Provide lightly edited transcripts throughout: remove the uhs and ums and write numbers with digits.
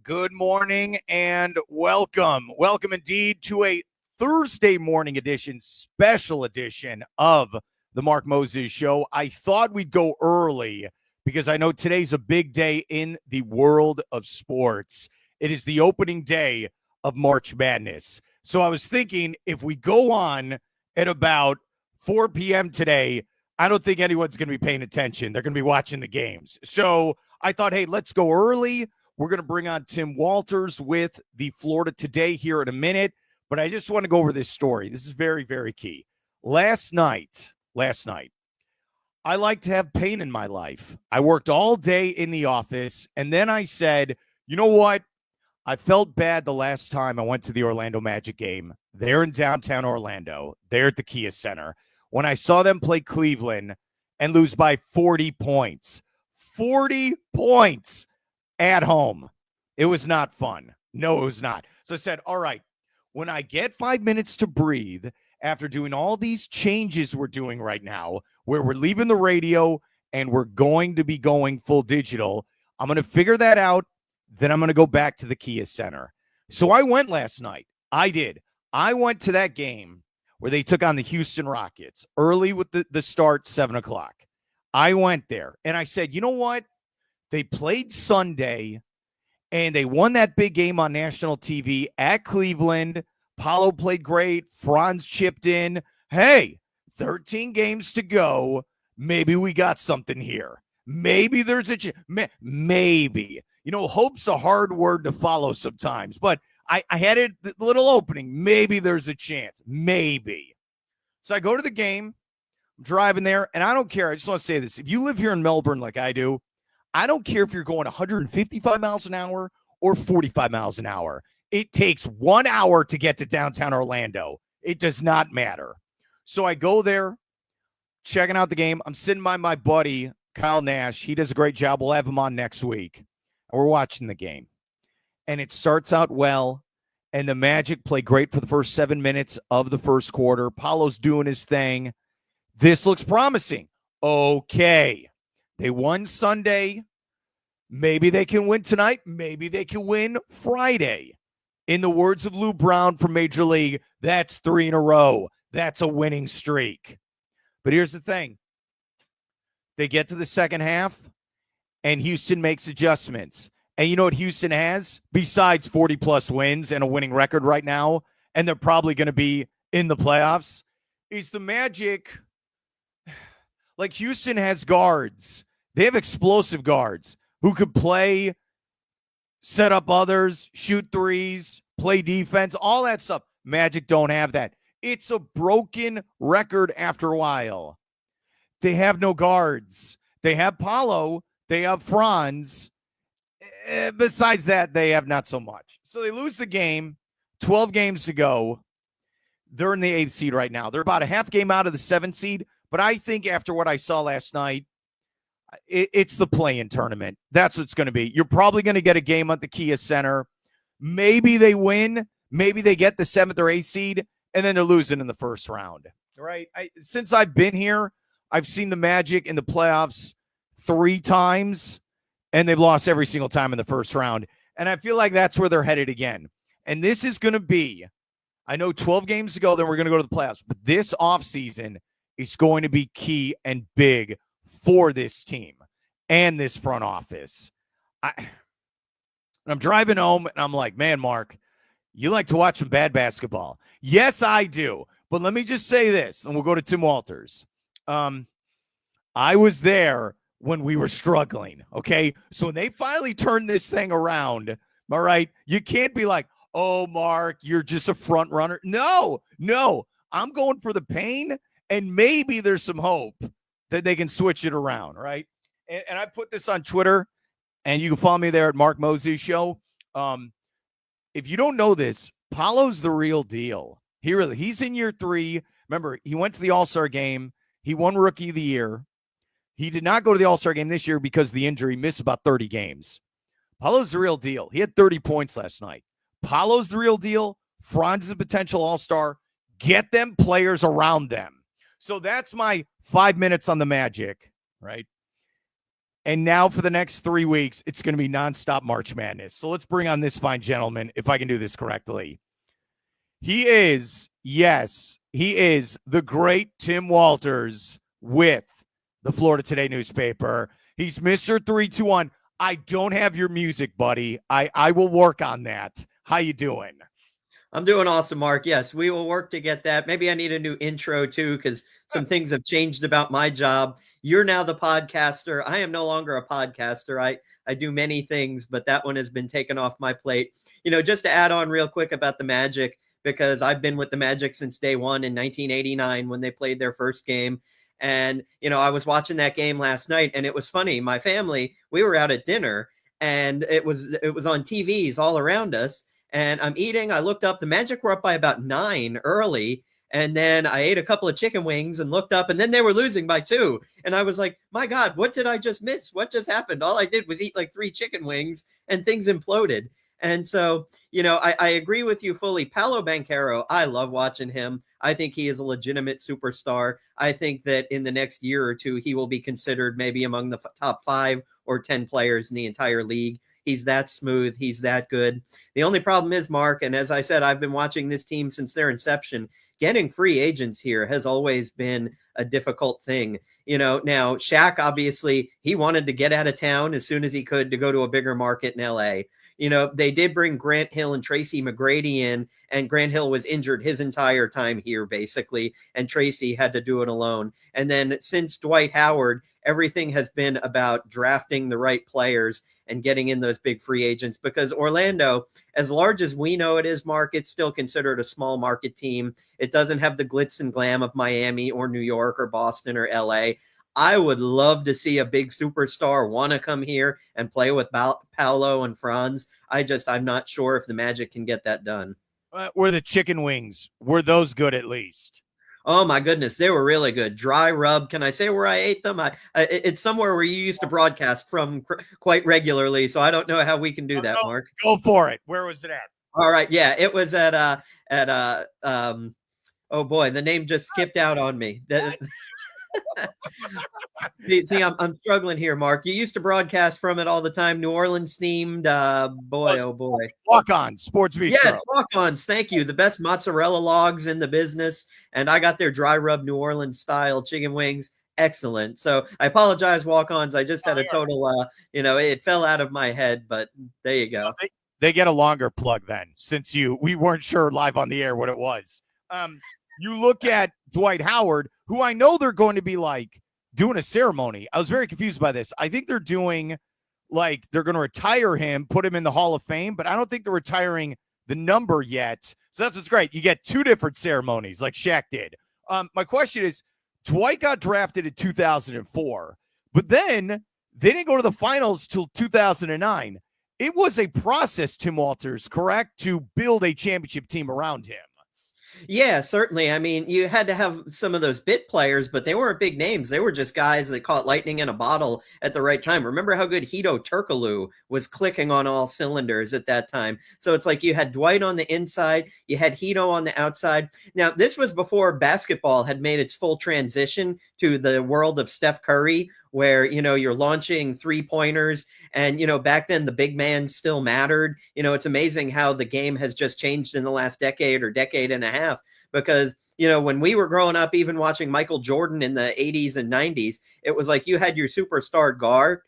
Good morning and welcome. Welcome indeed to a Thursday morning edition, special edition of the Mark Moses Show. I thought we'd go early because I know today's a big day in the world of sports. It is the opening day of March Madness. So I was thinking if we go on at about 4 p.m. today, I don't think anyone's going to be paying attention. They're going to be watching the games. So I thought, hey, let's go early. We're going to bring on Tim Walters with the Florida Today here in a minute, but I just want to go over this story. This is very, very key. Last night, I like to have pain in my life. I worked all day in the office, and then I said, you know what? I felt bad the last time I went to the Orlando Magic game. They're in downtown Orlando. They're at the Kia Center. When I saw them play Cleveland and lose by 40 points. 40 points. At home. It was not fun. No, it was not. So I said, all right, when I get 5 minutes to breathe after doing all these changes we're doing right now, where we're leaving the radio and we're going to be going full digital, I'm going to figure that out. Then I'm going to go back to the Kia Center. So I went last night. I did. I went to that game where they took on the Houston Rockets early with the start, 7 o'clock. I went there and I said, you know what? They played Sunday, and they won that big game on national TV at Cleveland. Paolo played great. Franz chipped in. Hey, 13 games to go. Maybe we got something here. Maybe there's a maybe. You know, hope's a hard word to follow sometimes, but I had a little opening. Maybe there's a chance. Maybe. So I go to the game. I'm driving there, and I don't care. I just want to say this. If you live here in Melbourne like I do, I don't care if you're going 155 miles an hour or 45 miles an hour. It takes 1 hour to get to downtown Orlando. It does not matter. So I go there, checking out the game. I'm sitting by my buddy, Kyle Nash. He does a great job. We'll have him on next week. And we're watching the game. And it starts out well. And the Magic play great for the first 7 minutes of the first quarter. Paolo's doing his thing. This looks promising. Okay. They won Sunday. Maybe they can win tonight. Maybe they can win Friday. In the words of Lou Brown from Major League, that's 3 in a row. That's a winning streak. But here's the thing. They get to the second half, and Houston makes adjustments. And you know what Houston has? Besides 40-plus wins and a winning record right now, and they're probably going to be in the playoffs, is the Magic. Like Houston has guards. They have explosive guards who could play, set up others, shoot threes, play defense, all that stuff. Magic don't have that. It's a broken record after a while. They have no guards. They have Paolo. They have Franz. Besides that, they have not so much. So they lose the game, 12 games to go. They're in the 8th seed right now. They're about a half game out of the 7th seed. But I think after what I saw last night, it's the play-in tournament. That's what it's going to be. You're probably going to get a game at the Kia Center. Maybe they win. Maybe they get the 7th or 8th seed, and then they're losing in the first round. Right? Since I've been here, I've seen the Magic in the playoffs 3 times, and they've lost every single time in the first round. And I feel like that's where they're headed again. And this is going to be, I know 12 games to go, then we're going to go to the playoffs. But this offseason is going to be key and big for this team and this front office. I'm driving home, and I'm like, man, Mark, you like to watch some bad basketball. Yes, I do. But let me just say this, and we'll go to Tim Walters. I was there when we were struggling, okay? So when they finally turned this thing around, all right, you can't be like, oh, Mark, you're just a front runner. No, I'm going for the pain, and maybe there's some hope that they can switch it around, right? And I put this on Twitter, and you can follow me there at Mark Moses Show. If you don't know this, Paolo's the real deal. He's in year 3. Remember, he went to the All-Star game. He won Rookie of the Year. He did not go to the All-Star game this year because of the injury. He missed about 30 games. Paolo's the real deal. He had 30 points last night. Paolo's the real deal. Franz is a potential All-Star. Get them players around them. So that's my 5 minutes on the Magic, right? And now for the next 3 weeks, it's going to be nonstop March Madness. So let's bring on this fine gentleman, if I can do this correctly. He is, yes, he is the great Tim Walters with the Florida Today newspaper. He's Mr. 321. I don't have your music, buddy. I will work on that. How you doing? I'm doing awesome, Mark. Yes, we will work to get that. Maybe I need a new intro too, because some things have changed about my job. You're now the podcaster. I am no longer a podcaster. I do many things, but that one has been taken off my plate. Just to add on real quick about the Magic, because I've been with the Magic since day one in 1989 when they played their first game. And, I was watching that game last night, and it was funny. My family, we were out at dinner, and it was on TVs all around us. And I'm eating. I looked up. The Magic were up by about 9 early. And then I ate a couple of chicken wings and looked up, and then they were losing by 2. And I was like, my God, what did I just miss? What just happened? All I did was eat like 3 chicken wings and things imploded. And so, I agree with you fully. Paolo Banchero, I love watching him. I think he is a legitimate superstar. I think that in the next year or two, he will be considered maybe among the top 5 or 10 players in the entire league. He's that smooth. He's that good. The only problem is, Mark, and as I said, I've been watching this team since their inception. Getting free agents here has always been a difficult thing. Now Shaq, obviously, he wanted to get out of town as soon as he could to go to a bigger market in LA. They did bring Grant Hill and Tracy McGrady in, and Grant Hill was injured his entire time here, basically, and Tracy had to do it alone. And then since Dwight Howard, everything has been about drafting the right players and getting in those big free agents, because Orlando, as large as we know it is, Mark, it's still considered a small market team. It doesn't have the glitz and glam of Miami or New York or Boston or LA. I would love to see a big superstar want to come here and play with Paolo and Franz. I'm not sure if the Magic can get that done. Were the chicken wings, were those good at least? Oh, my goodness. They were really good. Dry rub. Can I say where I ate them? It's somewhere where you used to broadcast from quite regularly, so I don't know how we can do that, Mark. Go for it. Where was it at? All right. Yeah, it was at oh, boy, the name just skipped out on me. See, I'm struggling here, Mark. You used to broadcast from it all the time. New Orleans themed. Oh boy. Walk-ons, Sports Bistro. Yes, walk-ons. Thank you. The best mozzarella logs in the business, and I got their dry rub New Orleans style chicken wings. Excellent. So I apologize, walk-ons. I just had a total. It fell out of my head, but there you go. They get a longer plug then, since we weren't sure live on the air what it was. You look at Dwight Howard, who I know they're going to be like doing a ceremony. I was very confused by this. I think they're doing they're going to retire him, put him in the Hall of Fame, but I don't think they're retiring the number yet. So that's what's great. You get 2 different ceremonies like Shaq did. My question is, Dwight got drafted in 2004, but then they didn't go to the finals till 2009. It was a process, Tim Walters, correct, to build a championship team around him. Yeah, certainly. I mean, you had to have some of those bit players, but they weren't big names. They were just guys that caught lightning in a bottle at the right time. Remember how good Hito Turkoglu was clicking on all cylinders at that time. So it's like you had Dwight on the inside, you had Hito on the outside. Now, this was before basketball had made its full transition to the world of Steph Curry, where, you're launching 3-pointers and, back then the big man still mattered. It's amazing how the game has just changed in the last decade or decade and a half, because, when we were growing up, even watching Michael Jordan in the 80s and 90s, it was like you had your superstar guard,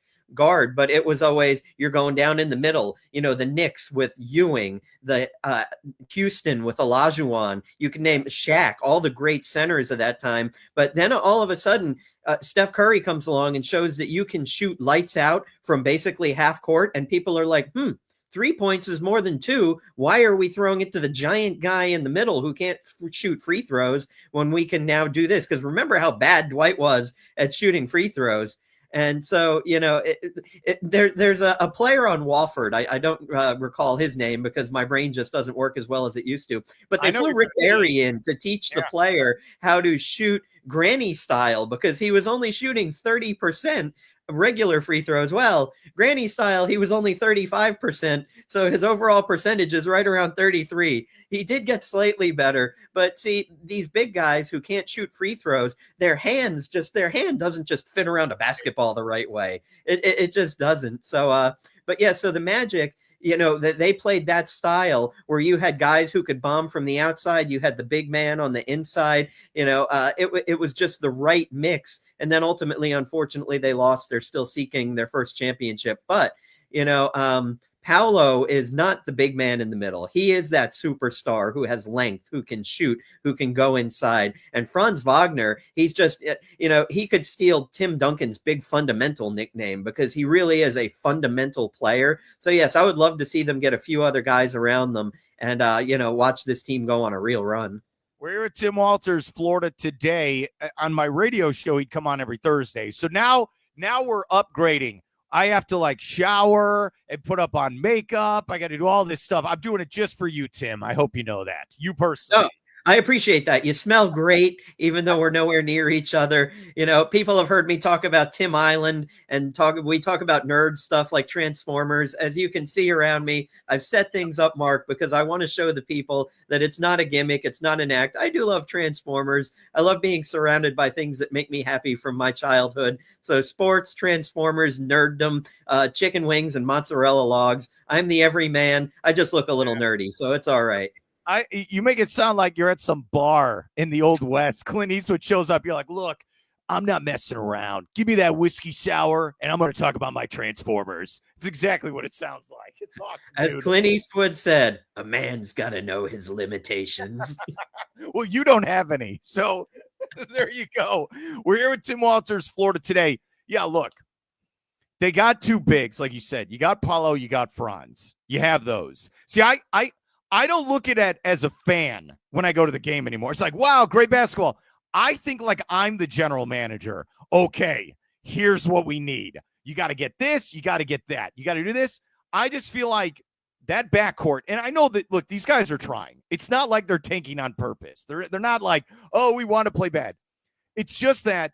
but it was always you're going down in the middle. The Knicks with Ewing, the Houston with Olajuwon. You can name Shaq, all the great centers of that time. But then all of a sudden, Steph Curry comes along and shows that you can shoot lights out from basically half court, and people are like, 3 points is more than 2. Why are we throwing it to the giant guy in the middle who can't shoot free throws when we can now do this? Because remember how bad Dwight was at shooting free throws. And so, there's a player on Wofford. I don't recall his name because my brain just doesn't work as well as it used to. But they flew Rick Barry in to teach the player how to shoot granny style, because he was only shooting 30% regular free throws. Well, Granny style, he was only 35%. So his overall percentage is right around 33. He did get slightly better. But see, these big guys who can't shoot free throws, their hand doesn't just fit around a basketball the right way. It just doesn't. So, but yeah, so the Magic, that they played that style where you had guys who could bomb from the outside. You had the big man on the inside. It was just the right mix. And then ultimately, unfortunately, they lost. They're still seeking their first championship. But, Paolo is not the big man in the middle. He is that superstar who has length, who can shoot, who can go inside. And Franz Wagner, he's just, he could steal Tim Duncan's big fundamental nickname because he really is a fundamental player. So, yes, I would love to see them get a few other guys around them and, watch this team go on a real run. We're here at Tim Walters, Florida today. On my radio show, he'd come on every Thursday. So now we're upgrading. I have to shower and put up on makeup. I got to do all this stuff. I'm doing it just for you, Tim. I hope you know that. You personally. Oh, I appreciate that. You smell great, even though we're nowhere near each other. People have heard me talk about Tim Island and we talk about nerd stuff like Transformers. As you can see around me, I've set things up, Mark, because I want to show the people that it's not a gimmick. It's not an act. I do love Transformers. I love being surrounded by things that make me happy from my childhood. So sports, Transformers, nerddom, chicken wings, and mozzarella logs. I'm the everyman. I just look a little nerdy, so it's all right. You make it sound like you're at some bar in the Old West. Clint Eastwood shows up. You're like, look, I'm not messing around. Give me that whiskey sour, and I'm going to talk about my Transformers. It's exactly what it sounds like. It's awesome. As dude. Clint Eastwood said, a man's got to know his limitations. Well, you don't have any. So there you go. We're here with Tim Walters, Florida today. Yeah, look, they got two bigs, like you said. You got Paolo, you got Franz. You have those. See, I don't look at it as a fan when I go to the game anymore. It's like, wow, great basketball. I think like I'm the general manager. Okay, here's what we need. You got to get this. You got to get that. You got to do this. I just feel like that backcourt, and I know that, look, these guys are trying. It's not like they're tanking on purpose. They're not like, oh, we want to play bad. It's just that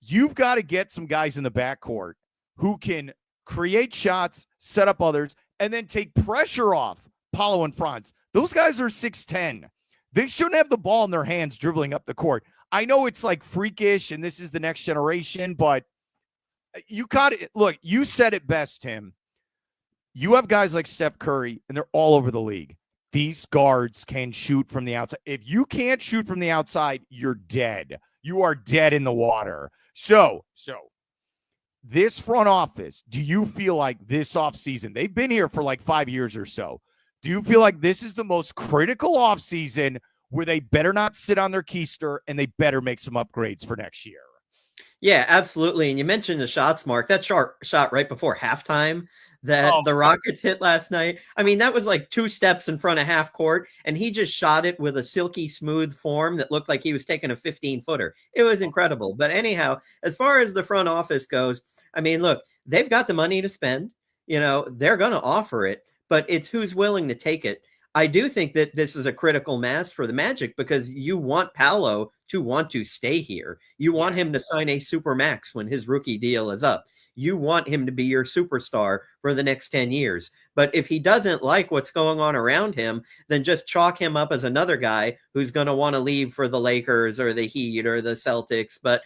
you've got to get some guys in the backcourt who can create shots, set up others, and then take pressure off Paolo and Franz. Those guys are 6'10". They shouldn't have the ball in their hands dribbling up the court. I know it's like freakish and this is the next generation, but you got it. Look, you said it best, Tim. You have guys like Steph Curry, and they're all over the league. These guards can shoot from the outside. If you can't shoot from the outside, you're dead. You are dead in the water. So this front office, do you feel like this offseason, they've been here for like 5 years or so, do you feel like this is the most critical offseason where they better not sit on their keister and they better make some upgrades for next year? Yeah, absolutely. And you mentioned the shots, Mark. That shot right before halftime that the Rockets hit last night. I mean, that was like 2 steps in front of half court, and he just shot it with a silky smooth form that looked like he was taking a 15-footer. It was incredible. But anyhow, as far as the front office goes, I mean, look, they've got the money to spend. They're going to offer it, but it's who's willing to take it. I do think that this is a critical mass for the Magic because you want Paolo to want to stay here. You want him to sign a super max when his rookie deal is up. You want him to be your superstar for the next 10 years. But if he doesn't like what's going on around him, then just chalk him up as another guy who's going to want to leave for the Lakers or the Heat or the Celtics. But,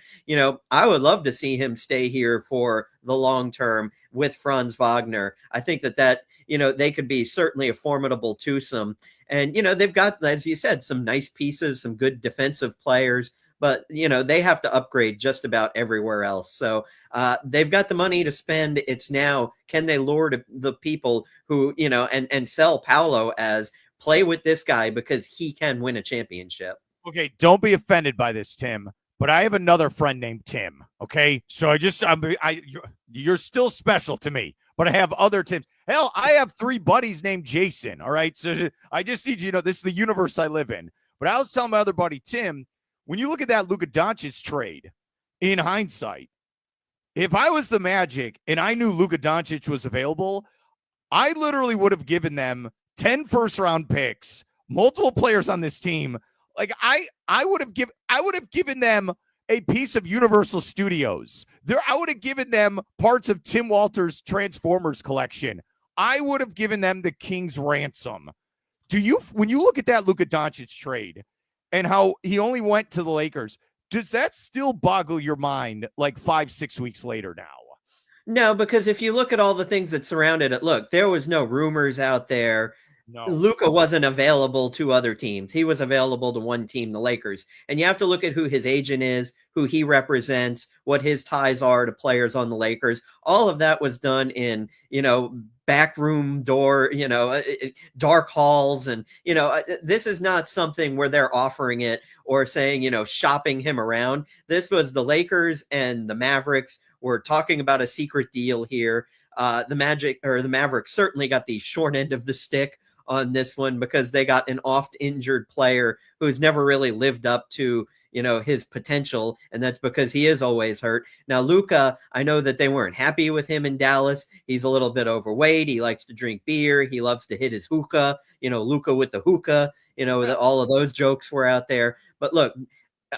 I would love to see him stay here for the long term with Franz Wagner. I think that they could be certainly a formidable twosome. And, they've got, as you said, some nice pieces, some good defensive players. But, they have to upgrade just about everywhere else. So they've got the money to spend. It's now, can they lure the people who, and sell Paolo as play with this guy because he can win a championship. Okay, don't be offended by this, Tim. But I have another friend named Tim. Okay, so you're still special to me. But I have other Tims. Hell, I have 3 buddies named Jason. All right, so I just need you to know this is the universe I live in. But I was telling my other buddy Tim, when you look at that Luka Doncic trade, in hindsight, if I was the Magic and I knew Luka Doncic was available, I literally would have given them 10 first-round picks, multiple players on this team. Like I would have given them a piece of Universal Studios. I would have given them parts of Tim Walter's Transformers collection. I would have given them the King's Ransom. When you look at that Luka Doncic trade and how he only went to the Lakers, does that still boggle your mind like 5-6 weeks later now? No, because if you look at all the things that surrounded it, look, there was no rumors out there. No. Luka wasn't available to other teams. He was available to one team, the Lakers. And you have to look at who his agent is, who he represents, what his ties are to players on the Lakers. All of that was done in, back room door, dark halls. And, this is not something where they're offering it or saying, shopping him around. This was the Lakers and the Mavericks. We're talking about a secret deal here. The Mavericks certainly got the short end of the stick on this one because they got an oft injured player who's never really lived up to, his potential. And that's because he is always hurt. Now, Luka, I know that they weren't happy with him in Dallas. He's a little bit overweight. He likes to drink beer. He loves to hit his hookah, Luka with the hookah, all of those jokes were out there. But look,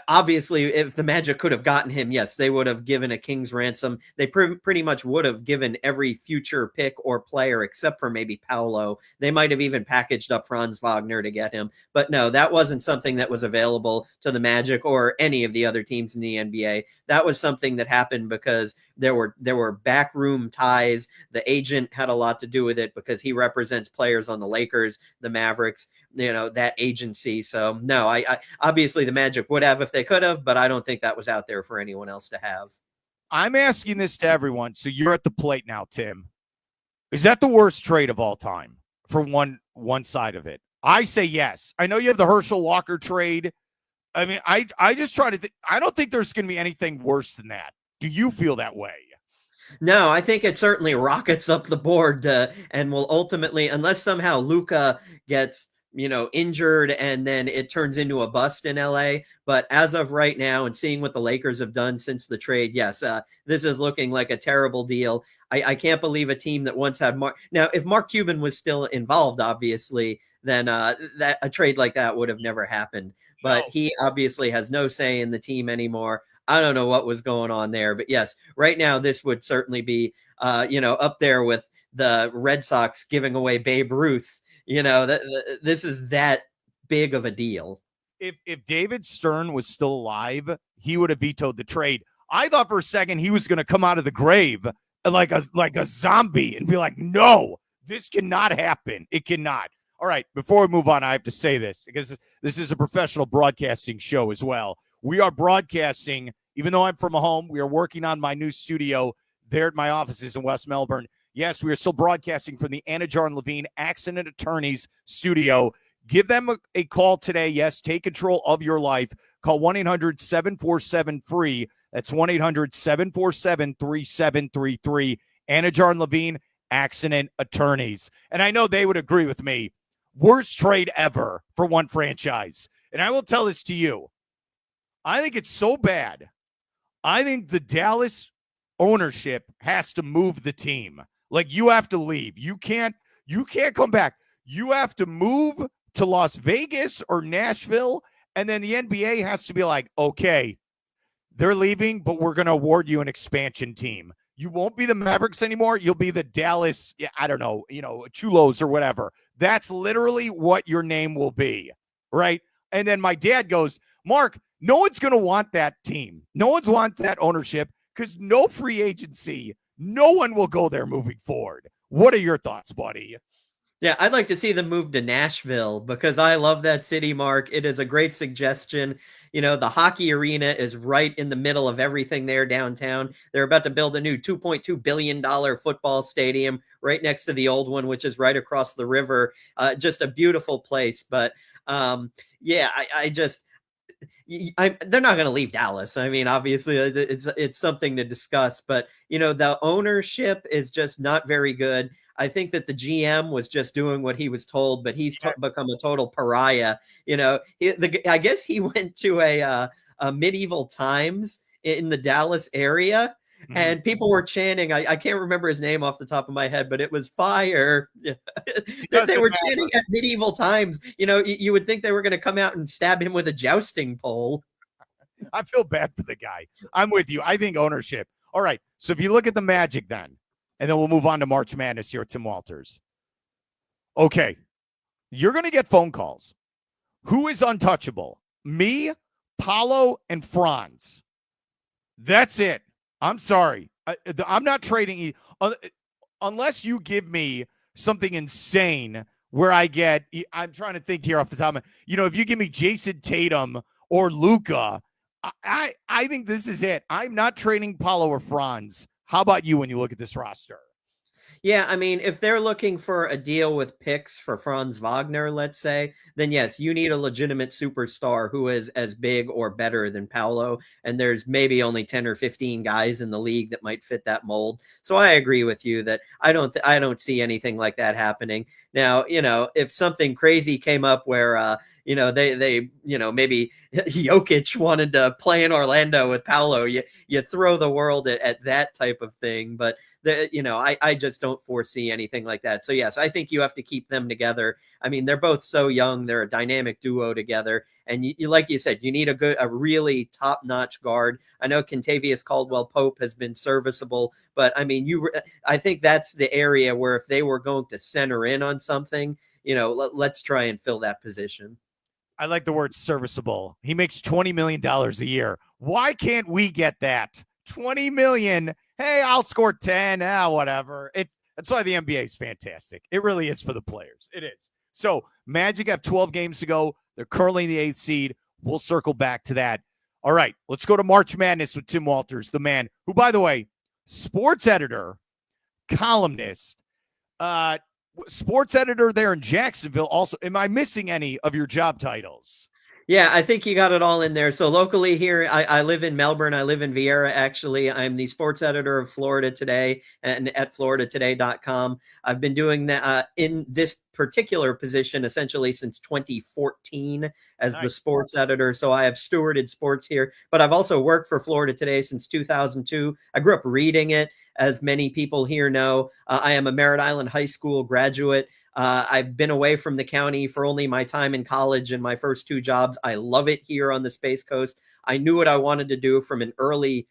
obviously, if the Magic could have gotten him, yes, they would have given a king's ransom. They pretty much would have given every future pick or player except for maybe Paolo. They might have even packaged up Franz Wagner to get him. But no, that wasn't something that was available to the Magic or any of the other teams in the NBA. That was something that happened because there were backroom ties. The agent had a lot to do with it because he represents players on the Lakers, the Mavericks, that agency. So no, I obviously the Magic would have if they could have, but I don't think that was out there for anyone else to have. I'm asking this to everyone, so you're at the plate now, Tim. Is that the worst trade of all time for one side of it? I say yes. I know you have the Herschel Walker trade. I mean, I just try to think. I don't think there's going to be anything worse than that. Do you feel that way? No, I think it certainly rockets up the board and will ultimately, unless somehow Luka gets injured and then it turns into a bust in LA. But as of right now and seeing what the Lakers have done since the trade, yes, this is looking like a terrible deal. I can't believe a team that once had Mark. Now, if Mark Cuban was still involved, obviously, then that a trade like that would have never happened. But he obviously has no say in the team anymore. I don't know what was going on there, but yes, right now this would certainly be, up there with the Red Sox giving away Babe Ruth. This is that big of a deal. If David Stern was still alive, he would have vetoed the trade. I thought for a second he was going to come out of the grave like a zombie and be like, no, this cannot happen. It cannot. All right, before we move on, I have to say this because this is a professional broadcasting show as well. We are broadcasting, even though I'm from home, we are working on my new studio there at my offices in West Melbourne. Yes, we are still broadcasting from the Anidjar and Lavine Accident Attorneys studio. Give them a call today. Yes, take control of your life. Call 1-800-747-FREE. That's 1-800-747-3733. Anidjar and Lavine Accident Attorneys. And I know they would agree with me. Worst trade ever for one franchise. And I will tell this to you. I think it's so bad. I think the Dallas ownership has to move the team. Like, you have to leave. You can't come back. You have to move to Las Vegas or Nashville, and then the NBA has to be like, okay, they're leaving, but we're going to award you an expansion team. You won't be the Mavericks anymore. You'll be the Dallas, I don't know, Chulos or whatever. That's literally what your name will be, right? And then my dad goes, Mark, no one's going to want that team. No one's want that ownership because no free agency. No one will go there moving forward. What are your thoughts, buddy? Yeah, I'd like to see them move to Nashville because I love that city, Mark. It is a great suggestion. The hockey arena is right in the middle of everything there downtown. They're about to build a new $2.2 billion football stadium right next to the old one, which is right across the river. Just a beautiful place. But they're not going to leave Dallas. I mean, obviously it's something to discuss, but the ownership is just not very good. I think that the GM was just doing what he was told, but he's become a total pariah. I guess he went to a medieval times in the Dallas area. Mm-hmm. And people were chanting. I can't remember his name off the top of my head, but it was fire. That they were chanting at medieval times. You would think they were going to come out and stab him with a jousting pole. I feel bad for the guy. I'm with you. I think ownership. All right. So if you look at the Magic then, and then we'll move on to March Madness here at Tim Walters. Okay. You're going to get phone calls. Who is untouchable? Me, Paulo, and Franz. That's it. I'm sorry. I'm not trading unless you give me something insane where I get. I'm trying to think here off the top of if you give me Jason Tatum or Luka, I think this is it. I'm not trading Paulo or Franz. How about you when you look at this roster? Yeah, I mean, if they're looking for a deal with picks for Franz Wagner, let's say, then yes, you need a legitimate superstar who is as big or better than Paolo. And there's maybe only 10 or 15 guys in the league that might fit that mold. So I agree with you that I don't see anything like that happening. Now, if something crazy came up where they maybe Jokic wanted to play in Orlando with Paolo, you throw the world at that type of thing. But I just don't foresee anything like that. So yes, I think you have to keep them together. I mean, they're both so young; they're a dynamic duo together. And you like you said, you need a really top-notch guard. I know Kentavious Caldwell-Pope has been serviceable, but I mean, I think that's the area where if they were going to center in on something, let's try and fill that position. I like the word serviceable. He makes $20 million a year. Why can't we get that? 20 million. Hey, I'll score 10. Whatever. That's why the NBA is fantastic. It really is for the players. It is. So Magic have 12 games to go. They're currently in the 8th seed. We'll circle back to that. All right, let's go to March Madness with Tim Walters, the man who, by the way, sports editor, columnist, sports editor there in Jacksonville. Also, am I missing any of your job titles? Yeah, I think you got it all in there. So locally here, I live in Melbourne. I live in Vieira, actually. I'm the sports editor of Florida Today and at floridatoday.com. I've been doing that in this particular position essentially since 2014 as the sports editor. So I have stewarded sports here, but I've also worked for Florida Today since 2002. I grew up reading it, as many people here know. I am a Merritt Island High School graduate. I've been away from the county for only my time in college and my first 2 jobs. I love it here on the Space Coast. I knew what I wanted to do from an early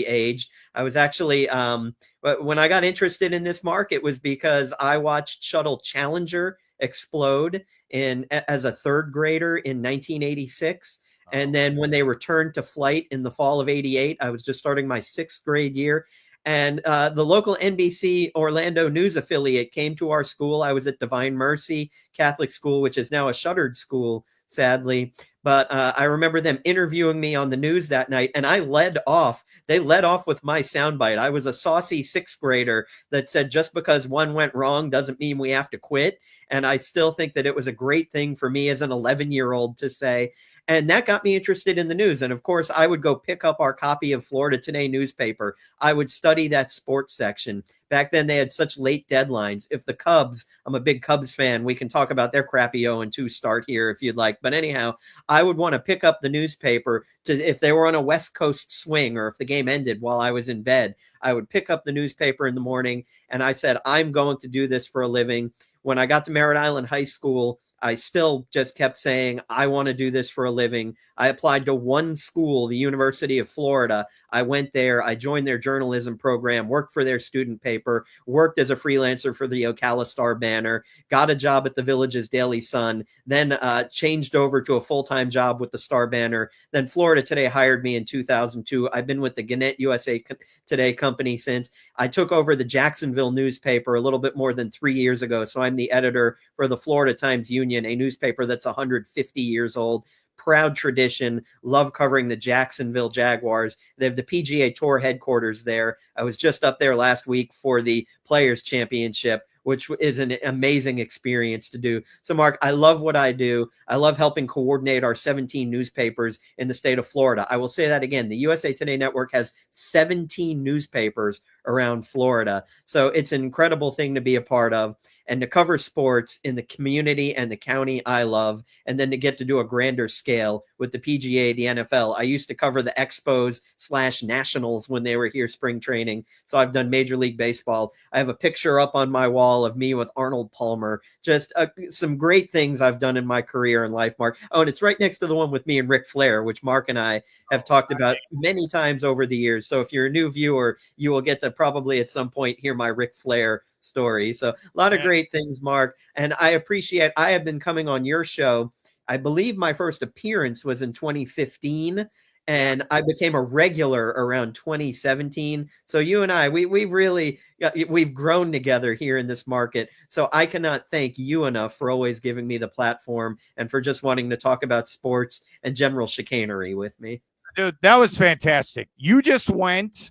age. I was actually, but when I got interested in this market was because I watched Shuttle Challenger explode as a 3rd grader in 1986. And then when they returned to flight in the fall of 88, I was just starting my 6th grade year. And the local NBC Orlando news affiliate came to our school. I was at Divine Mercy Catholic School, which is now a shuttered school, sadly. But I remember them interviewing me on the news that night, and I led off. They led off with my soundbite. I was a saucy 6th grader that said, just because one went wrong doesn't mean we have to quit. And I still think that it was a great thing for me as an 11-year-old to say. And that got me interested in the news. And of course, I would go pick up our copy of Florida Today newspaper. I would study that sports section. Back then, they had such late deadlines. If the Cubs, I'm a big Cubs fan, we can talk about their crappy 0-2 start here if you'd like. But anyhow, I would want to pick up the newspaper if they were on a West Coast swing or if the game ended while I was in bed. I would pick up the newspaper in the morning, and I said, I'm going to do this for a living. When I got to Merritt Island High School, I still just kept saying, I want to do this for a living. I applied to one school, the University of Florida. I went there. I joined their journalism program, worked for their student paper, worked as a freelancer for the Ocala Star Banner, got a job at the Village's Daily Sun, then changed over to a full-time job with the Star Banner. Then Florida Today hired me in 2002. I've been with the Gannett USA Today company since. I took over the Jacksonville newspaper a little bit more than 3 years ago. So I'm the editor for the Florida Times Union, a newspaper that's 150 years old. Proud tradition, love covering the Jacksonville Jaguars. They have the PGA Tour headquarters there. I was just up there last week for the Players Championship, which is an amazing experience to do. So, Mark, I love what I do. I love helping coordinate our 17 newspapers in the state of Florida. I will say that again. The USA Today Network has 17 newspapers around Florida. So it's an incredible thing to be a part of and to cover sports in the community and the county I love, and then to get to do a grander scale with the PGA, the NFL. I used to cover the Expos/Nationals when they were here spring training. So I've done Major League Baseball. I have a picture up on my wall of me with Arnold Palmer. Just some great things I've done in my career and life, Mark. Oh, and it's right next to the one with me and Ric Flair, which Mark and I have talked about many times over the years. So if you're a new viewer, you will get to probably at some point hear my Ric Flair story. So a lot of great things, Mark. And I have been coming on your show. I believe my first appearance was in 2015. And I became a regular around 2017. So you and I, we've grown together here in this market. So I cannot thank you enough for always giving me the platform and for just wanting to talk about sports and general chicanery with me. Dude, that was fantastic. You just went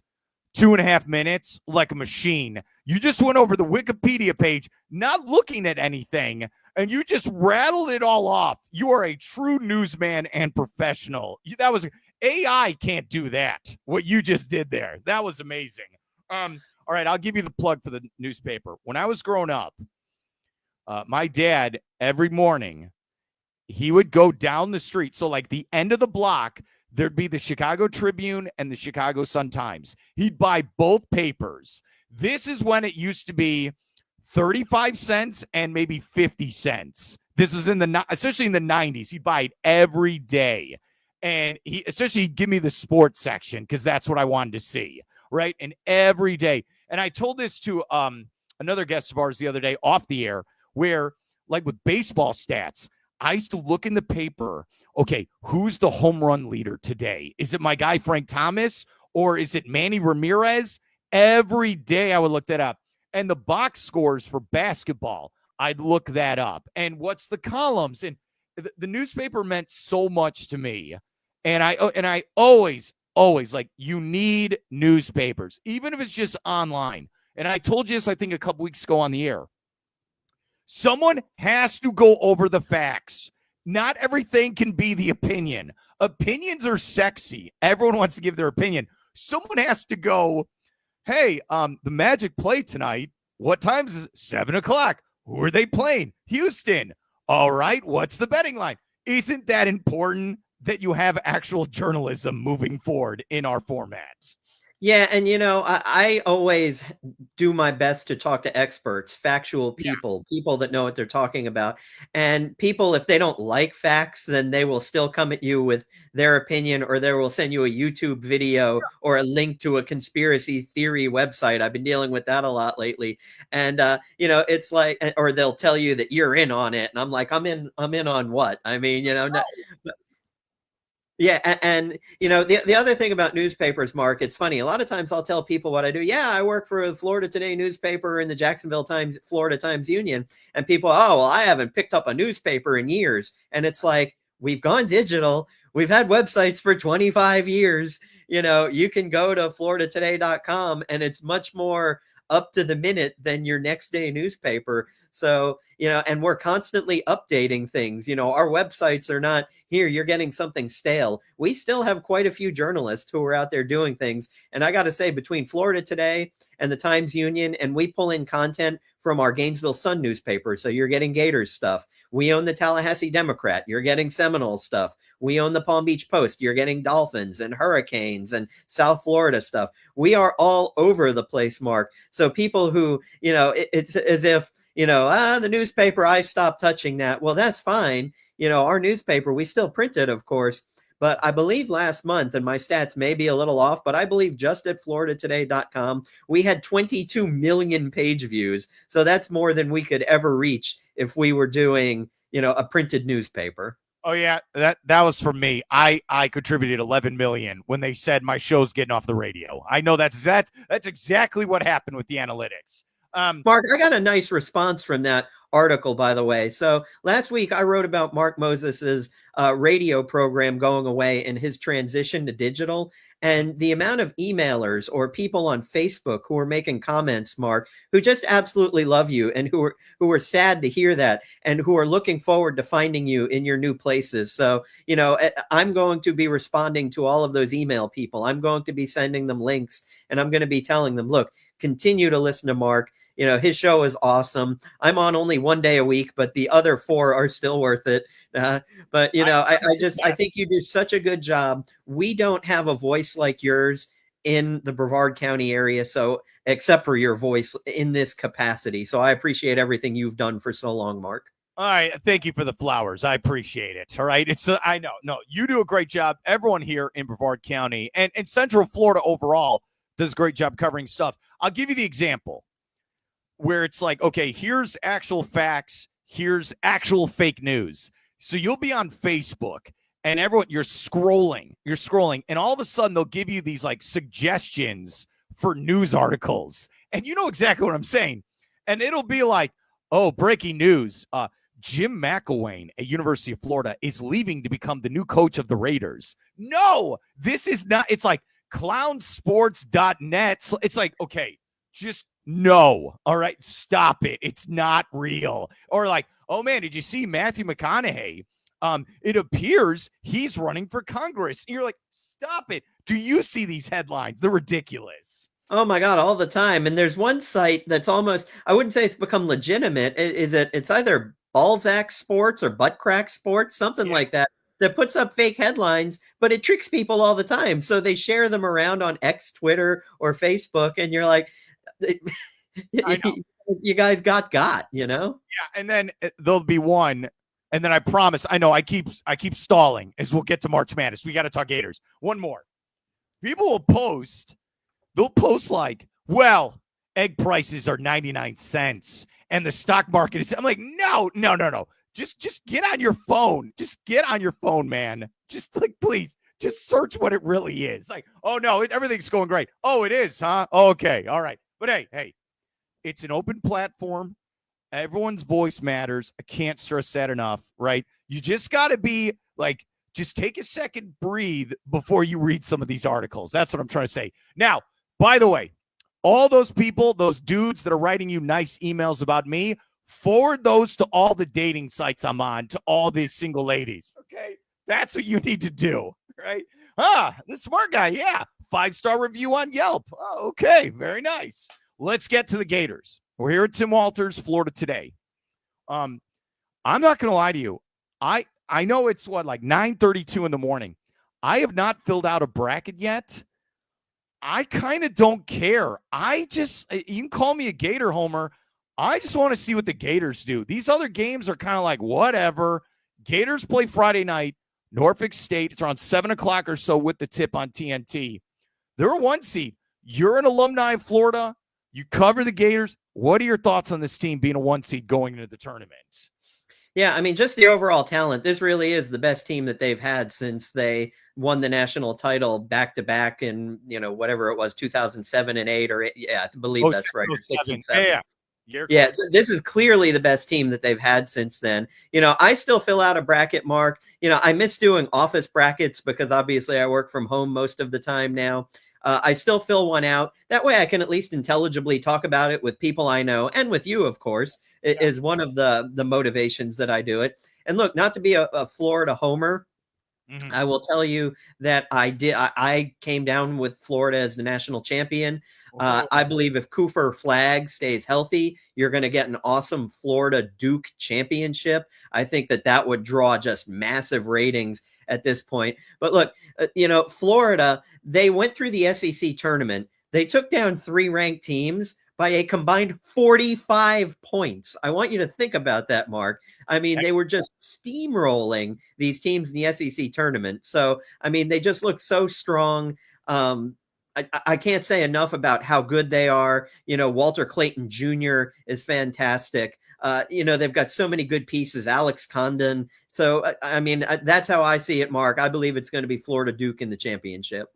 2.5 minutes like a machine. You just went over the Wikipedia page, not looking at anything, and you just rattled it all off. You are a true newsman and professional. That was AI can't do that. What you just did there. That was amazing. All right, I'll give you the plug for the newspaper. When I was growing up, my dad, every morning, he would go down the street. So like the end of the block, there'd be the Chicago Tribune and the Chicago Sun-Times. He'd buy both papers. This is when it used to be 35 cents and maybe 50 cents. This was especially in the 90s. He'd buy it every day. And he'd give me the sports section because that's what I wanted to see, right? And every day. And I told this to another guest of ours the other day off the air, where like with baseball stats, I used to look in the paper, okay, who's the home run leader today? Is it my guy Frank Thomas or is it Manny Ramirez? Every day I would look that up. And the box scores for basketball, I'd look that up. And what's the columns? And the newspaper meant so much to me. And I always like, you need newspapers, even if it's just online. And I told you this, I think, a couple weeks ago on the air. Someone has to go over the facts. Not everything can be the opinion. Opinions are sexy. Everyone wants to give their opinion. Someone has to go, hey, the Magic play tonight. What time is it? 7:00. Who are they playing? Houston. All right. What's the betting line? Isn't that important that you have actual journalism moving forward in our formats? Yeah, and I always do my best to talk to experts, factual people, people that know what they're talking about. And people, if they don't like facts, then they will still come at you with their opinion, or they will send you a YouTube video or a link to a conspiracy theory website. I've been dealing with that a lot lately. And it's like, or they'll tell you that you're in on it. And I'm like, I'm in on what? I mean, yeah, and the other thing about newspapers, Mark, it's funny. A lot of times I'll tell people what I do. Yeah, I work for the Florida Today newspaper in the Jacksonville Times, Florida Times Union, and people, oh, well, I haven't picked up a newspaper in years. And it's like, we've gone digital. We've had websites for 25 years. You can go to floridatoday.com and it's much more up to the minute than your next day newspaper. So, and we're constantly updating things. Our websites are not here. You're getting something stale. We still have quite a few journalists who are out there doing things. And I got to say, between Florida Today and the Times Union, and we pull in content from our Gainesville Sun newspaper. So you're getting Gators stuff. We own the Tallahassee Democrat. You're getting Seminole stuff. We own the Palm Beach Post. You're getting Dolphins and Hurricanes and South Florida stuff. We are all over the place, Mark. So people who, it's as if, the newspaper, I stopped touching that. Well, that's fine. Our newspaper, we still print it, of course. But I believe last month, and my stats may be a little off, but I believe just at floridatoday.com, we had 22 million page views. So that's more than we could ever reach if we were doing, a printed newspaper. Oh, yeah, that was for me. I contributed 11 million when they said my show's getting off the radio. I know that's exactly what happened with the analytics. Mark, I got a nice response from that article, by the way. So last week I wrote about Mark Moses's radio program going away and his transition to digital, and the amount of emailers or people on Facebook who are making comments, Mark, who just absolutely love you and who are sad to hear that and who are looking forward to finding you in your new places. So, I'm going to be responding to all of those email people. I'm going to be sending them links and I'm going to be telling them, look, continue to listen to Mark. His show is awesome. I'm on only 1 day a week, but the other 4 are still worth it. But I think you do such a good job. We don't have a voice like yours in the Brevard County area, so except for your voice in this capacity. So I appreciate everything you've done for so long, Mark. All right. Thank you for the flowers. I appreciate it. All right. I know. No, you do a great job. Everyone here in Brevard County and Central Florida overall does a great job covering stuff. I'll give you the example where it's like, okay, here's actual facts. Here's actual fake news. So you'll be on Facebook and you're scrolling, and all of a sudden they'll give you these like suggestions for news articles. And you know exactly what I'm saying. And it'll be like, oh, breaking news. Jim McElwain at University of Florida is leaving to become the new coach of the Raiders. No, this is not. It's like clownsports.net. It's like, okay, just no. All right, stop it. It's not real. Or like, oh man, did you see Matthew McConaughey? It appears he's running for Congress. And you're like, stop it. Do you see these headlines? They're ridiculous. Oh my God, all the time. And there's one site that's almost, I wouldn't say it's become legitimate. It's either Balzac Sports or Butt Crack Sports, something like that puts up fake headlines, but it tricks people all the time. So they share them around on X, Twitter, or Facebook, and you're like, you guys got, Yeah, and then there'll be one, and then I promise, I know I keep stalling as we'll get to March Madness. We got to talk Gators. One more. People will post. They'll post like, well, egg prices are 99 cents and the stock market is. I'm like, no. Just get on your phone. Just get on your phone, man. Just like, please, just search what it really is. Like, oh no, everything's going great. Oh, it is, huh? Okay, all right. But hey, it's an open platform. Everyone's voice matters. I can't stress that enough, right? You just got to be like, just take a second, breathe before you read some of these articles. That's what I'm trying to say. Now, by the way, all those people, those dudes that are writing you nice emails about me, forward those to all the dating sites I'm on, to all these single ladies, okay? That's what you need to do, right? The smart guy, yeah. 5-star review on Yelp. Oh, okay, very nice. Let's get to the Gators. We're here at Tim Walters, Florida Today. I'm not going to lie to you. I know it's like 9:32 in the morning. I have not filled out a bracket yet. I kind of don't care. You can call me a Gator homer. I just want to see what the Gators do. These other games are kind of like whatever. Gators play Friday night. Norfolk State. It's around 7 o'clock or so with the tip on TNT. They're a 1 seed. You're an alumni of Florida. You cover the Gators. What are your thoughts on this team being a 1 seed going into the tournament? Yeah, I mean, just the overall talent. This really is the best team that they've had since they won the national title back-to-back in, whatever it was, 2007 and 8 or I believe that's right. 6 and 7. Yeah, so this is clearly the best team that they've had since then. I still fill out a bracket, Mark. I miss doing office brackets because obviously I work from home most of the time now. I still fill one out. That way I can at least intelligibly talk about it with people I know and with you, of course, is one of the motivations that I do it. And look, not to be a Florida homer, I will tell you that I came down with Florida as the national champion. I believe if Cooper Flagg stays healthy, you're going to get an awesome Florida Duke championship. I think that would draw just massive ratings at this point. But look, Florida, they went through the SEC tournament. They took down 3 ranked teams by a combined 45 points. I want you to think about that, Mark. I mean, they were just steamrolling these teams in the SEC tournament. So, I mean, they just look so strong. I can't say enough about how good they are. Walter Clayton Jr. is fantastic. They've got so many good pieces. Alex Condon. So, I mean, that's how I see it, Mark. I believe it's going to be Florida Duke in the championship.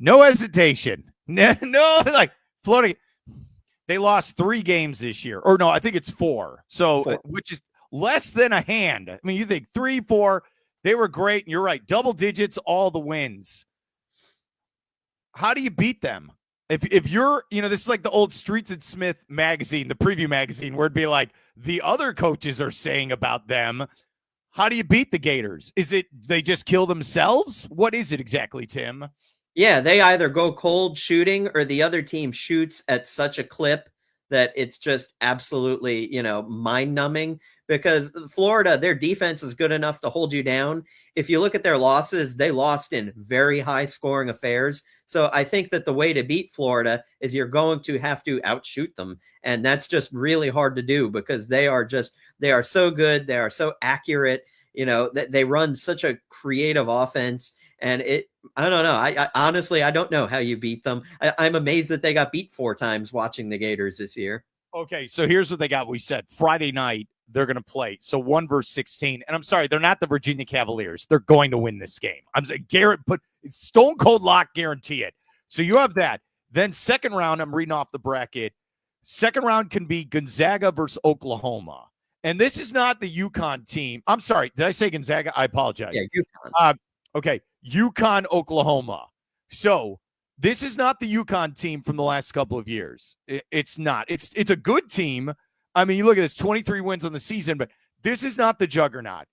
No hesitation. No, like Florida. They lost 3 games this year. Or no, I think it's 4. So, which is less than a hand. I mean, you think 3, 4, they were great. And you're right. Double digits, all the wins. How do you beat them? If you're, this is like the old Streets and Smith magazine, the preview magazine, where it'd be like the other coaches are saying about them. How do you beat the Gators? Is it they just kill themselves? What is it exactly, Tim? Yeah, they either go cold shooting or the other team shoots at such a clip that it's just absolutely, mind numbing because Florida, their defense is good enough to hold you down. If you look at their losses, they lost in very high scoring affairs. So I think that the way to beat Florida is you're going to have to outshoot them. And that's just really hard to do because they are so good. They are so accurate. They run such a creative offense and I don't know. I honestly, I don't know how you beat them. I'm amazed that they got beat 4 times watching the Gators this year. Okay, so here's what they got. We said Friday night they're going to play. So 1 versus 16. And I'm sorry, they're not the Virginia Cavaliers. They're going to win this game. I'm saying Garrett put stone cold lock, guarantee it. So you have that. Then second round, I'm reading off the bracket. Second round can be Gonzaga versus Oklahoma. And this is not the UConn team. I'm sorry. Did I say Gonzaga? I apologize. Yeah, UConn. Okay, UConn, Oklahoma. So this is not the UConn team from the last couple of years. It's not. It's a good team. I mean, you look at this, 23 wins on the season, but this is not the juggernaut.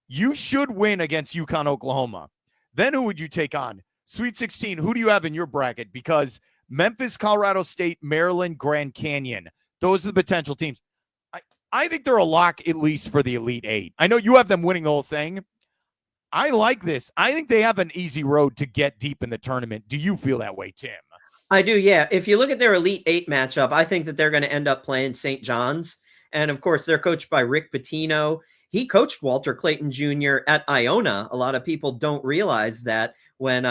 You should win against UConn, Oklahoma. Then who would you take on? Sweet 16, who do you have in your bracket? Because Memphis, Colorado State, Maryland, Grand Canyon, those are the potential teams. I think they're a lock at least for the Elite Eight. I know you have them winning the whole thing. I like this. I think they have an easy road to get deep in the tournament. Do you feel that way, Tim? I do, yeah. If you look at their Elite Eight matchup, I think that they're going to end up playing St. John's. And of course, they're coached by Rick Pitino. He coached Walter Clayton Jr. at Iona. A lot of people don't realize that when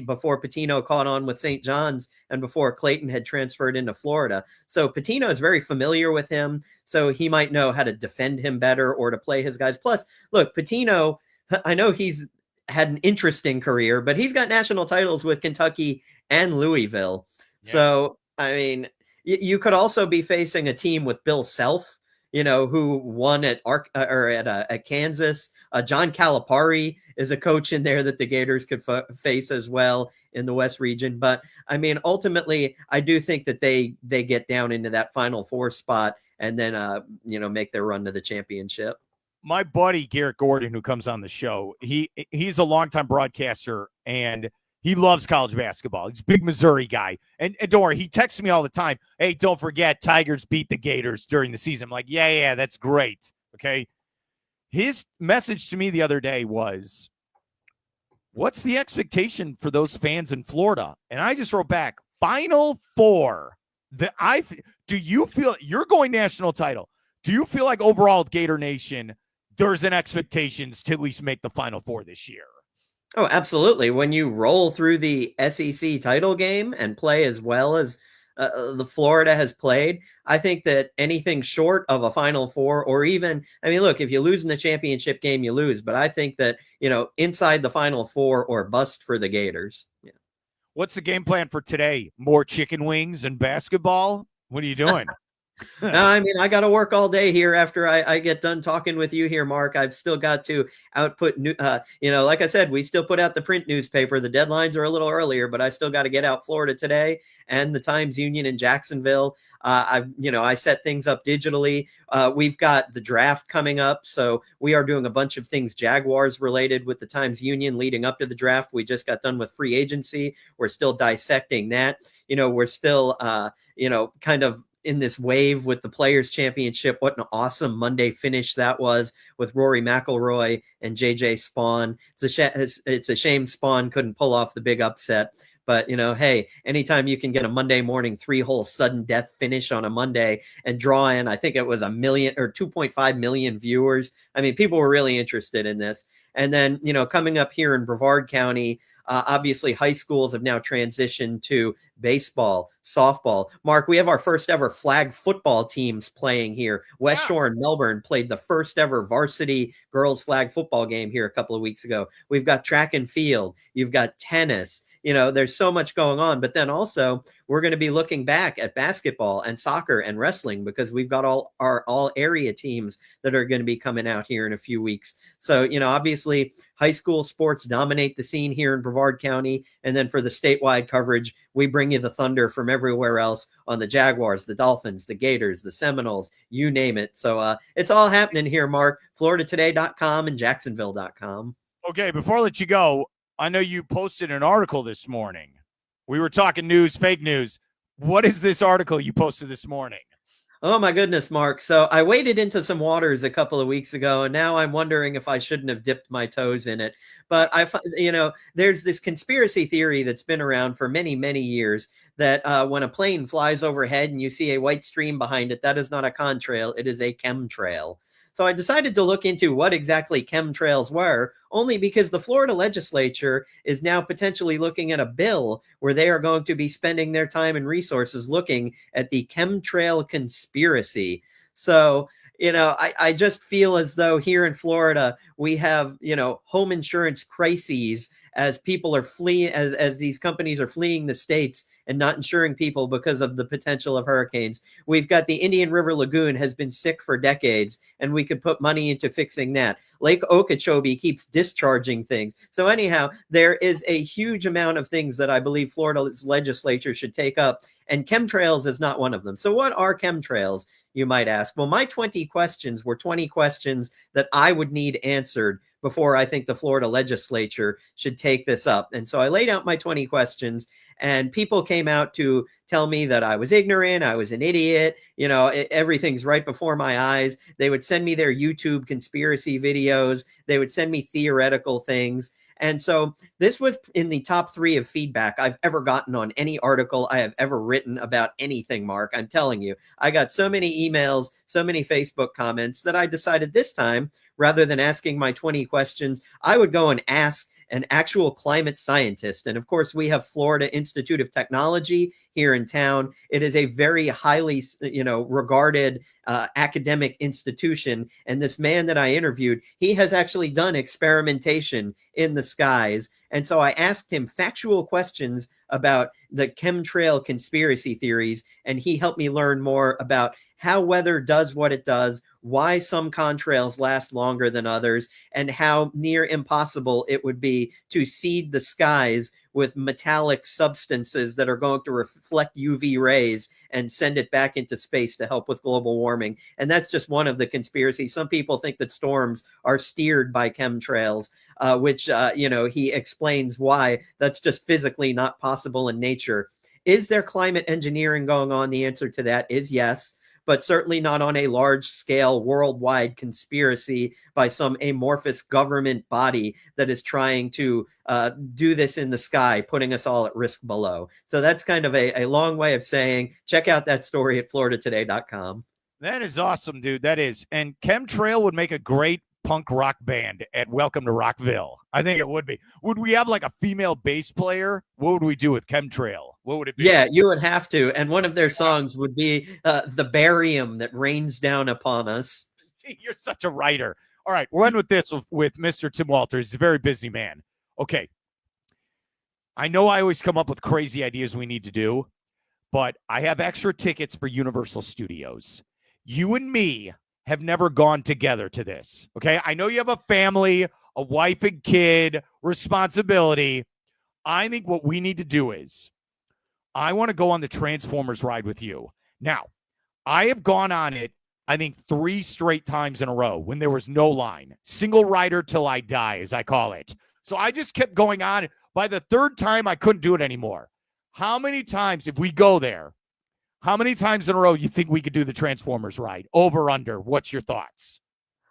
before Pitino caught on with St. John's and before Clayton had transferred into Florida. So Pitino is very familiar with him. So he might know how to defend him better or to play his guys. Plus, look, Pitino, I know he's had an interesting career, but he's got national titles with Kentucky and Louisville. Yeah. So, I mean, you could also be facing a team with Bill Self, who won at Kansas. John Calipari is a coach in there that the Gators could face as well in the West region. But I mean, ultimately, I do think that they get down into that Final Four spot and then, make their run to the championship. My buddy Garrett Gordon, who comes on the show, he's a longtime broadcaster and he loves college basketball. He's a big Missouri guy. And don't worry, he texts me all the time. Hey, don't forget, Tigers beat the Gators during the season. I'm like, yeah, that's great. Okay. His message to me the other day was, what's the expectation for those fans in Florida? And I just wrote back, Final Four. Do you feel you're going national title? Do you feel like overall Gator Nation, there's an expectations to at least make the Final Four this year? Oh, absolutely. When you roll through the SEC title game and play as well as the Florida has played, I think that anything short of a Final Four or even, I mean, look, if you lose in the championship game, you lose. But I think that, inside the Final Four or bust for the Gators. Yeah. What's the game plan for today? More chicken wings and basketball? What are you doing? No, I mean, I got to work all day here after I get done talking with you here, Mark. I've still got to output, like I said, we still put out the print newspaper. The deadlines are a little earlier, but I still got to get out Florida Today and the Times-Union in Jacksonville. I set things up digitally. We've got the draft coming up. So we are doing a bunch of things Jaguars related with the Times-Union leading up to the draft. We just got done with free agency. We're still dissecting that. We're still, kind of in this wave with the Players Championship. What an awesome Monday finish that was with Rory McIlroy and JJ Spawn. It's a shame Spawn couldn't pull off the big upset. But, hey, anytime you can get a Monday morning 3-hole sudden death finish on a Monday and draw in, I think it was 1 million or 2.5 million viewers. I mean, people were really interested in this. And then, coming up here in Brevard County, obviously high schools have now transitioned to baseball, softball. Mark, we have our first ever flag football teams playing here. West Shore and Melbourne played the first ever varsity girls flag football game here a couple of weeks ago. We've got track and field. You've got tennis. There's so much going on, but then also we're going to be looking back at basketball and soccer and wrestling because we've got all area teams that are going to be coming out here in a few weeks. So, obviously high school sports dominate the scene here in Brevard County. And then for the statewide coverage, we bring you the thunder from everywhere else on the Jaguars, the Dolphins, the Gators, the Seminoles, you name it. So it's all happening here, Mark. FloridaToday.com and Jacksonville.com. Okay, before I let you go, I know you posted an article this morning. We were talking news, fake news. What is this article you posted this morning? Oh my goodness, Mark. So I waded into some waters a couple of weeks ago, and now I'm wondering if I shouldn't have dipped my toes in it. But there's this conspiracy theory that's been around for many, many years that when a plane flies overhead and you see a white stream behind it, that is not a contrail, it is a chemtrail. So I decided to look into what exactly chemtrails were, only because the Florida legislature is now potentially looking at a bill where they are going to be spending their time and resources looking at the chemtrail conspiracy. So, I just feel as though here in Florida, we have, home insurance crises as people are fleeing, as these companies are fleeing the states and not insuring people because of the potential of hurricanes. We've got the Indian River Lagoon has been sick for decades, and we could put money into fixing that. Lake Okeechobee keeps discharging things. So anyhow, there is a huge amount of things that I believe Florida's legislature should take up, and chemtrails is not one of them. So what are chemtrails, you might ask? Well, my 20 questions were 20 questions that I would need answered before I think the Florida legislature should take this up. And so I laid out my 20 questions, and people came out to tell me that I was ignorant, I was an idiot, everything's right before my eyes. They would send me their YouTube conspiracy videos, they would send me theoretical things. And so this was in the top 3 of feedback I've ever gotten on any article I have ever written about anything, Mark. I'm telling you, I got so many emails, so many Facebook comments that I decided this time, rather than asking my 20 questions, I would go and ask an actual climate scientist. And of course, we have Florida Institute of Technology here in town. It is a very highly, regarded academic institution. And this man that I interviewed, he has actually done experimentation in the skies. And so I asked him factual questions about the chemtrail conspiracy theories, and he helped me learn more about how weather does what it does, why some contrails last longer than others, and how near impossible it would be to seed the skies with metallic substances that are going to reflect UV rays and send it back into space to help with global warming. And that's just one of the conspiracies. Some people think that storms are steered by chemtrails, which he explains why that's just physically not possible in nature. Is there climate engineering going on? The answer to that is yes, but certainly not on a large scale worldwide conspiracy by some amorphous government body that is trying to do this in the sky, putting us all at risk below. So that's kind of a long way of saying, check out that story at floridatoday.com. That is awesome, dude. That is. And Chemtrail would make a great punk rock band at Welcome to Rockville. I think it would be. Would we have like a female bass player? What would we do with Chemtrail? What would it be? Yeah, you would have to. And one of their songs would be the barium that rains down upon us. You're such a writer. All right, we'll end with this with Mr. Tim Walters. He's a very busy man. Okay. I know I always come up with crazy ideas we need to do, but I have extra tickets for Universal Studios. You and me have never gone together to this, okay? I know you have a family, a wife and kid, responsibility. I think what we need to do is I want to go on the Transformers ride with you. Now, I have gone on it, I think, 3 straight times in a row when there was no line. Single rider till I die, as I call it. So I just kept going on. By the 3rd time, I couldn't do it anymore. How many times, if we go there, how many times in a row you think we could do the Transformers ride? Over, under? What's your thoughts?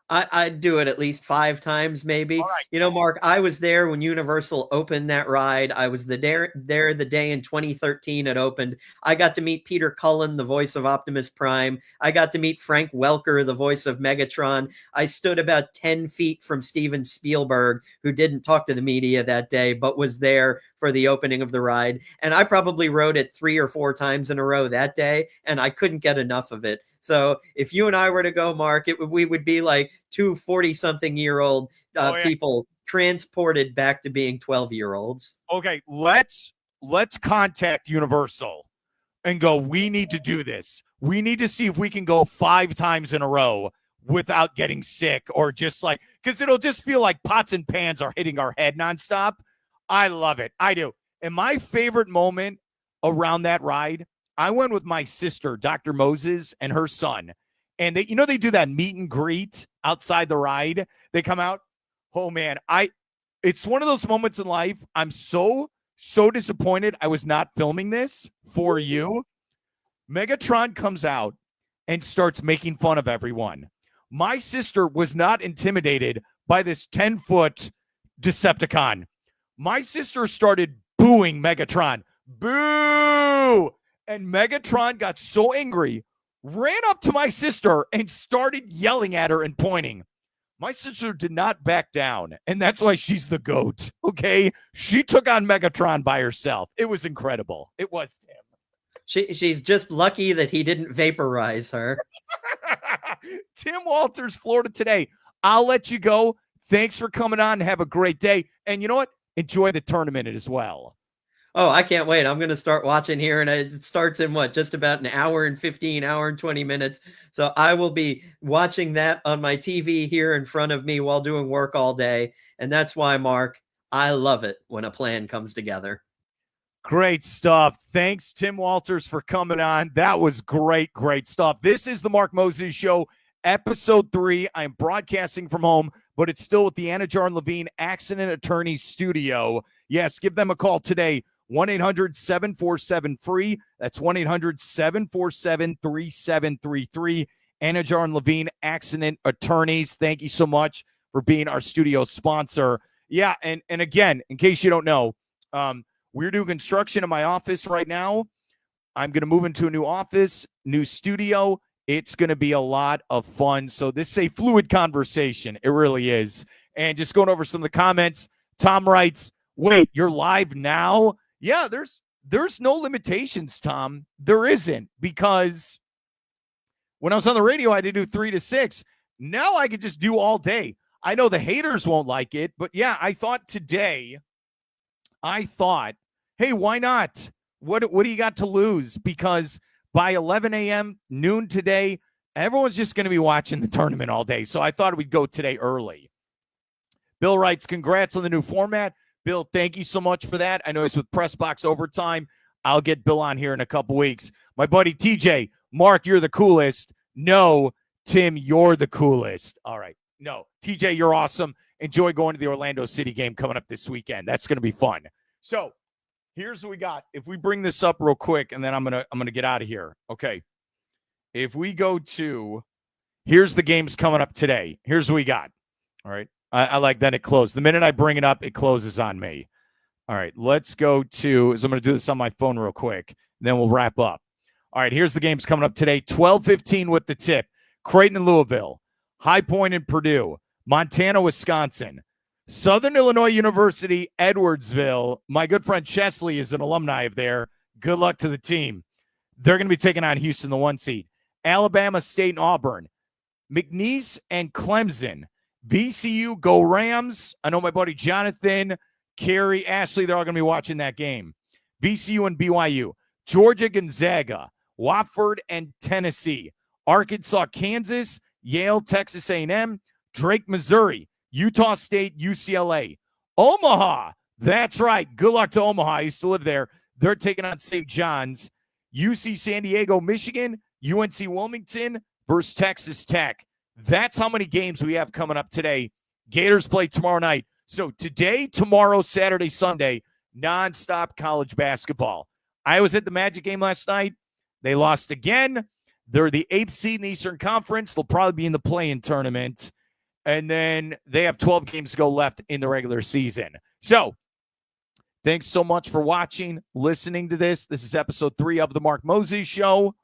I'd do it at least 5 times, maybe. All right. Mark, I was there when Universal opened that ride. I was there the day in 2013 it opened. I got to meet Peter Cullen, the voice of Optimus Prime. I got to meet Frank Welker, the voice of Megatron. I stood about 10 feet from Steven Spielberg, who didn't talk to the media that day, but was there for the opening of the ride. And I probably rode it 3 or 4 times in a row that day, and I couldn't get enough of it. So if you and I were to go, Mark, we would be like 2 40-something-year-old people transported back to being 12-year-olds. Okay, let's contact Universal and go, we need to do this. We need to see if we can go 5 times in a row without getting sick, or just like, because it'll just feel like pots and pans are hitting our head nonstop. I love it. I do. And my favorite moment around that ride, I went with my sister, Dr. Moses, and her son. And they do that meet and greet outside the ride. They come out. Oh man, It's one of those moments in life. I'm so disappointed I was not filming this for you. Megatron comes out and starts making fun of everyone. My sister was not intimidated by this 10-foot Decepticon. My sister started booing Megatron. Boo! And Megatron got so angry, ran up to my sister and started yelling at her and pointing. My sister did not back down, and that's why she's the GOAT, okay? She took on Megatron by herself. It was incredible. It was, Tim. She's just lucky that he didn't vaporize her. Tim Walters, Florida Today. I'll let you go. Thanks for coming on. Have a great day. And you know what? Enjoy the tournament as well. Oh, I can't wait. I'm going to start watching here, and it starts in just about an hour and 15, hour and 20 minutes. So I will be watching that on my TV here in front of me while doing work all day. And that's why, Mark, I love it when a plan comes together. Great stuff. Thanks, Tim Walters, for coming on. That was great stuff. This is the Mark Moses Show, episode 3. I'm broadcasting from home, but it's still with the Anidjar and Lavine Accident Attorney Studio. Yes, give them a call today. 1-800-747-FREE. That's 1-800-747-3733. Anidjar and Lavine Accident Attorneys. Thank you so much for being our studio sponsor. Yeah, and again, in case you don't know, we're doing construction in my office right now. I'm going to move into a new office, new studio. It's going to be a lot of fun. So this is a fluid conversation. It really is. And just going over some of the comments, Tom writes, wait, you're live now? Yeah, there's no limitations, Tom. There isn't, because when I was on the radio, I had to do 3 to 6. Now I could just do all day. I know the haters won't like it, but yeah, I thought, hey, why not? What do you got to lose? Because by 11 a.m., noon today, everyone's just going to be watching the tournament all day. So I thought we'd go today early. Bill writes, congrats on the new format. Bill, thank you so much for that. I know it's with Press Box Overtime. I'll get Bill on here in a couple weeks. My buddy TJ, Mark, you're the coolest. No, Tim, you're the coolest. All right. No, TJ, you're awesome. Enjoy going to the Orlando City game coming up this weekend. That's going to be fun. So here's what we got. If we bring this up real quick, and then I'm gonna get out of here. Okay. If we go to, here's the games coming up today. Here's what we got. All right. I like that it closed. The minute I bring it up, it closes on me. All right, let's go to, so I'm going to do this on my phone real quick, then we'll wrap up. All right, here's the games coming up today. 12:15 with the tip. Creighton and Louisville. High Point and Purdue. Montana, Wisconsin. Southern Illinois University, Edwardsville. My good friend Chesley is an alumni of there. Good luck to the team. They're going to be taking on Houston, the 1 seed. Alabama State and Auburn. McNeese and Clemson. VCU, go Rams. I know my buddy Jonathan, Carrie, Ashley, they're all going to be watching that game. VCU and BYU. Georgia, Gonzaga. Wofford and Tennessee. Arkansas, Kansas. Yale, Texas A&M. Drake, Missouri. Utah State, UCLA. Omaha. That's right. Good luck to Omaha. I used to live there. They're taking on St. John's. UC San Diego, Michigan. UNC Wilmington versus Texas Tech. That's how many games we have coming up today. Gators play tomorrow night. So today, tomorrow, Saturday, Sunday, nonstop college basketball. I was at the Magic game last night. They lost again. They're the 8th seed in the Eastern Conference. They'll probably be in the play-in tournament. And then they have 12 games to go left in the regular season. So thanks so much for watching, listening to this. This is episode 3 of the Mark Moses Show.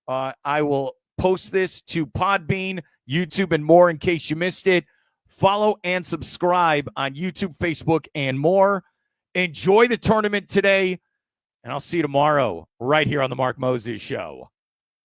I will post this to Podbean, YouTube, and more in case you missed it. Follow and subscribe on YouTube, Facebook, and more. Enjoy the tournament today, and I'll see you tomorrow right here on the Mark Moses Show.